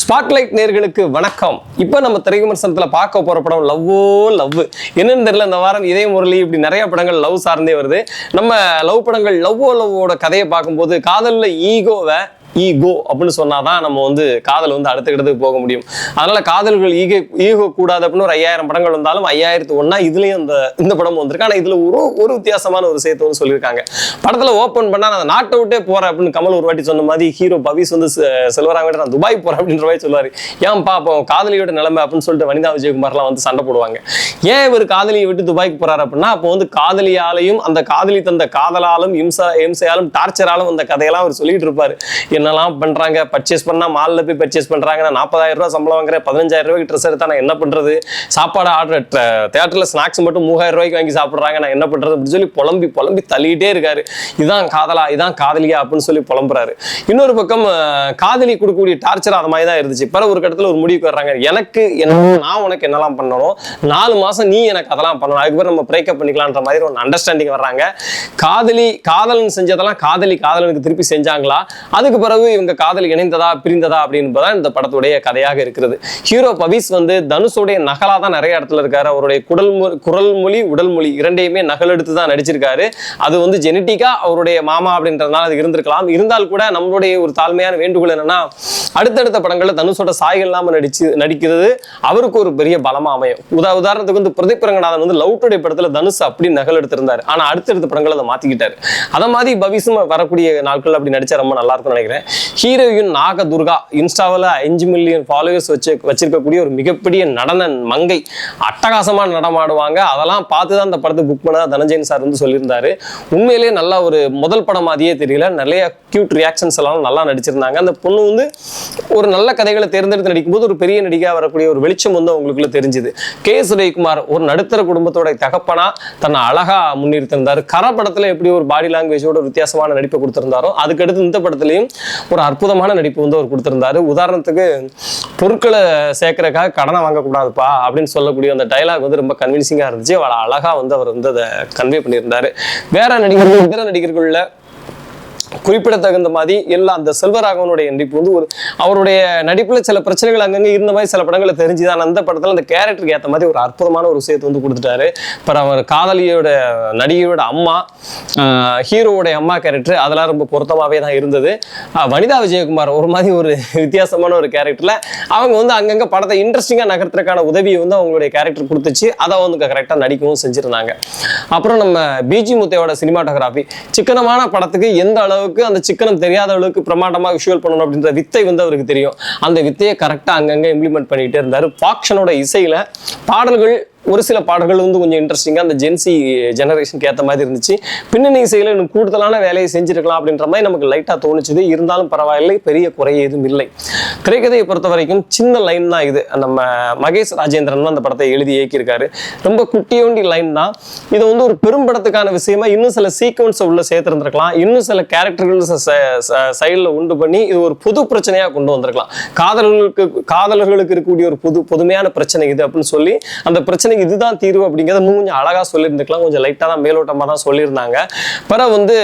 Spotlight நேர்களுக்கு வணக்கம். இப்போ நம்ம திரைவிமர்சனத்துல பார்க்க போற படம் லவ்வோ லவ். என்னன்னு தெரியல, இந்த வாரம் இதே முரளி இப்படி நிறைய படங்கள் லவ் சார்ந்தே வருது. நம்ம லவ் படங்கள் லவ்வோ லவ்வோட கதையை பார்க்கும்போது காதல்ல ஈகோ அப்படின்னு சொன்னாதான் நம்ம காதல் அடுத்த போக முடியும். அதனால காதல்கள் ஈகோ கூடாது அப்படின்னு ஒரு 5000 படங்கள் வந்தாலும் 5001 இதுலயும் இந்த படம் வந்திருக்கு. ஆனா இதுல ஒரு வித்தியாசமான ஒரு விஷயத்தை சொல்லியிருக்காங்க. படத்துல ஓப்பன் பண்ணா நான் நாட்டை விட்டே போறேன் அப்படின்னு கமல் ஒரு வாட்டி சொன்ன மாதிரி ஹீரோ பவிஸ் செல்வராங்க நான் துபாய் போறேன் அப்படின்ற மாதிரி சொல்லுவாரு. ஏன்பா அப்போ காதலியோட நிலைமை அப்படின்னு சொல்லிட்டு வனிதா விஜயகுமார்லாம் சண்டை போடுவாங்க. ஏன் இவர் காதலியை விட்டு துபாய்க்கு போறாரு அப்படின்னா, அப்போ காதலியாலையும் அந்த காதலி தந்த காதலாலும் இம்சையாலும் டார்ச்சராலும் அந்த கதையெல்லாம் அவர் சொல்லிட்டு இருப்பாரு. என்னெல்லாம் பண்றாங்க, பர்ச்சேஸ் பண்ணா மால்ல போய் பர்ச்சேஸ் பண்றாங்க, நான் 40,000 ரூபாய் சம்பளம் வாங்குறேன், 15,000 ரூபாய்க்கு ட்ரெஸ் எடுத்தா நான் என்ன பண்றது, சாப்பாடு ஆர்டர் தியேட்டர்ல ஸ்நாக்ஸ் மட்டும் 3000 ரூபாய்க்கு வாங்கி சாப்பிடுறாங்க, நான் என்ன பண்றது அப்படின்னு சொல்லி புலம்பி தள்ளிட்டே இருக்காரு. இதான் காதலா, இதான் காதலியா அப்படின்னு சொல்லி புலம்புறாரு. இன்னொரு பக்கம் காதலி கொடுக்கக்கூடிய டார்ச்சர் அது மாதிரி தான் இருந்துச்சு. பிற ஒரு கட்டத்துல ஒரு முடிவுக்கு வர்றாங்க, எனக்கு என்ன, நான் உனக்கு என்னெல்லாம் பண்ணணும், 4 மாசம் நீ எனக்கு அதெல்லாம் பண்ணணும், அதுக்கப்புறம் நம்ம பிரேக்கப் பண்ணிக்கலான்ற மாதிரி ஒரு அண்டர்ஸ்டாண்டிங் வர்றாங்க. காதலன் செஞ்சதெல்லாம் காதலனுக்கு திருப்பி செஞ்சாங்களா, அதுக்கு பிறகு இவங்க காதல் இணைந்ததா பிரிந்ததா அப்படின்பதான் இந்த படத்துடைய கதையாக இருக்கிறது. ஹீரோ பவிஸ் தனுஷோடைய நகலா தான் நிறைய இடத்துல இருக்காரு. அவருடைய குரல் மொழி உடல் மொழி இரண்டையுமே நகல் எடுத்து தான் நடிச்சிருக்காரு. அது ஜெனட்டிக்கா அவருடைய மாமா அப்படின்றதுனால அது இருந்திருக்கலாம். இருந்தால் கூட நம்மளுடைய ஒரு தாழ்மையான வேண்டுகோள் என்னன்னா, அடுத்தடுத்த படங்கள்ல தனுஷோட சாய்கள் இல்லாம நடிக்கிறது அவருக்கு ஒரு பெரிய பலமா அமையும். உதாரணத்துக்கு பிரதீப் ரங்கநாதன் லவ் டுடே படத்துல தனுஷ் அப்படி நகல் எடுத்திருந்தாரு. ஆனா அடுத்தடுத்த படங்கள் அதை மாத்திக்கிட்டாரு. அத மாதிரி பவிஸும் வரக்கூடிய நாட்கள் அப்படி நடிச்சா ரொம்ப நல்லா இருக்கும்னு நினைக்கிறேன். ஹீரோயின் நாக துர்கா இன்ஸ்டாவில் 5 மில்லியன் ஃபாலோவர்ஸ் வச்சிருக்கக்கூடிய ஒரு மிகப்பெரிய நடன மங்கை. அட்டகாசமா நடமாடுவாங்க. அதெல்லாம் பார்த்துதான் இந்த படத்தை புக் பண்ண தனஞ்சயன் சார் சொல்லியிருந்தாரு. உண்மையிலேயே நல்லா ஒரு முதல் படம் மாதிரியே தெரியல, நிறைய கியூட் ரியாக்ஷன்ஸ் எல்லாம் நல்லா நடிச்சிருந்தாங்க. அந்த பொண்ணு ஒரு நல்ல கதைகளை தேர்ந்தெடுத்து நடிக்கும்போது ஒரு பெரிய நடிகையா வரக்கூடிய ஒரு வெளிச்சம் அவங்களுக்குள்ள தெரிஞ்சுது. கே சுரேஷ்குமார் ஒரு நடுத்தர குடும்பத்தோட தகப்பனா தன்னை அழகா முன்னிறுத்திருந்தாரு. கர படத்துல எப்படி ஒரு பாடி லாங்குவேஜோட ஒரு வித்தியாசமான நடிப்பை கொடுத்திருந்தாரோ, அதுக்கடுத்து இந்த படத்துலையும் ஒரு அற்புதமான நடிப்பு அவர் கொடுத்திருந்தாரு. உதாரணத்துக்கு, பொருட்களை சேர்க்கறதுக்காக கடனை வாங்கக்கூடாதுப்பா அப்படின்னு சொல்லக்கூடிய அந்த டைலாக் ரொம்ப கன்வின்சிங்கா இருந்துச்சு. அவளை அழகா அவர் அதை கன்வே பண்ணியிருந்தாரு. வேற நடிகர்கள்ல குறிப்பிடத்தகுந்த மாதிரி எல்லாம் அந்த செல்வராகவனுடைய நடிப்பு அவருடைய நடிப்புல சில பிரச்சனைகள் அங்கங்க இருந்த மாதிரி சில படங்களை தெரிஞ்சுதான். அந்த படத்துல அந்த கேரக்டருக்கு ஏற்ற மாதிரி ஒரு அற்புதமான ஒரு விஷயத்தை கொடுத்துட்டாரு. அப்புறம் அவர் காதலியோட நடிகையோட அம்மா, ஹீரோவுடைய அம்மா கேரக்டர் அதெல்லாம் ரொம்ப பொருத்தமாவே தான் இருந்தது. வனிதா விஜயகுமார் ஒரு மாதிரி ஒரு வித்தியாசமான ஒரு கேரக்டர்ல அவங்க அங்கங்க படத்தை இன்ட்ரெஸ்டிங்கா நகர்த்துறதுக்கான உதவியை அவங்களுடைய கேரக்டர் கொடுத்துச்சு. அதை கரெக்டா நடிக்கவும் செஞ்சிருந்தாங்க. அப்புறம் நம்ம பிஜி முத்தையோட சினிமாட்டோகிராஃபி, சிக்கனமான படத்துக்கு எந்த அளவுக்கு அந்த சிக்கனம் தெரியாத அளவுக்கு பிரமாண்டமா விஷுவல் பண்ணணும் அப்படின்ற வித்தை அவருக்கு தெரியும். அந்த வித்தையை கரெக்டா அங்கங்க இம்ப்ளிமெண்ட் பண்ணிட்டே இருந்தாரு. பாக்ஷனோட இசையில பாடல்கள், ஒரு சில பாடல்கள் கொஞ்சம் இன்ட்ரெஸ்டிங்கா அந்த ஜென்சி ஜெனரேஷனுக்கு ஏற்ற மாதிரி இருந்துச்சு. பின்னணி இசையில இன்னும் கூடுதலான வேலையை செஞ்சிருக்கலாம் அப்படின்ற மாதிரி நமக்கு லைட்டா தோணுச்சுது. இருந்தாலும் பரவாயில்லை, பெரிய குறை எதுவும் இல்லை. திரைக்கதையை பொறுத்த வரைக்கும் சின்ன லைன் தான் இது. நம்ம மகேஷ் ராஜேந்திரன் அந்த படத்தை எழுதி இயக்கியிருக்காரு. ரொம்ப குட்டியோண்டி லைன் தான். இது ஒரு பெரும் படத்துக்கான விஷயமா இன்னும் சில சீக்வன்ஸை உள்ள சேர்த்திருந்திருக்கலாம். இன்னும் சில கேரக்டர்கள் சைடில் உண்டு பண்ணி இது ஒரு பொது பிரச்சனையா கொண்டு வந்திருக்கலாம். காதலர்களுக்கு இருக்கக்கூடிய ஒரு பொதுமையான பிரச்சனை இது அப்படின்னு சொல்லி அந்த பிரச்சனை இதுதான் தீர்வு அப்படிங்கிறத கொஞ்சம் அழகா சொல்லியிருந்துக்கலாம். கொஞ்சம் லைட்டா தான் மேலோட்டமா தான் சொல்லியிருந்தாங்க. பிறகு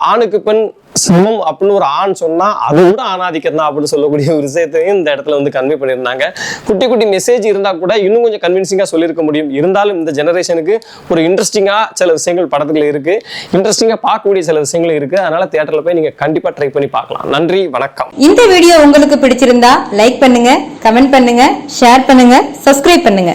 ஆணுக்கு பெண் சமம் அப்படின்னு ஒரு ஆண் சொன்னா அது கூட ஆணாதிக்கம் தான் அப்படின்னு சொல்லக்கூடிய ஒரு விஷயத்தையும் இந்த இடத்துல கன்வே பண்ணியிருந்தாங்க. குட்டி குட்டி மெசேஜ் இருந்தா கூட இன்னும் கொஞ்சம் கன்வின்சிங்கா சொல்லியிருக்க முடியும். இருந்தாலும் இந்த ஜெனரேஷனுக்கு ஒரு இன்ட்ரெஸ்டிங்கா சில விஷயங்கள் படத்துல இருக்கு, இன்ட்ரெஸ்டிங்கா பார்க்கக்கூடிய சில விஷயங்கள் இருக்கு. அதனால தியேட்டர்ல போய் நீங்க கண்டிப்பா ட்ரை பண்ணி பார்க்கலாம். நன்றி, வணக்கம். இந்த வீடியோ உங்களுக்கு பிடிச்சிருந்தா லைக் பண்ணுங்க, கமெண்ட் பண்ணுங்க, ஷேர் பண்ணுங்க, சப்ஸ்கிரைப் பண்ணுங்க.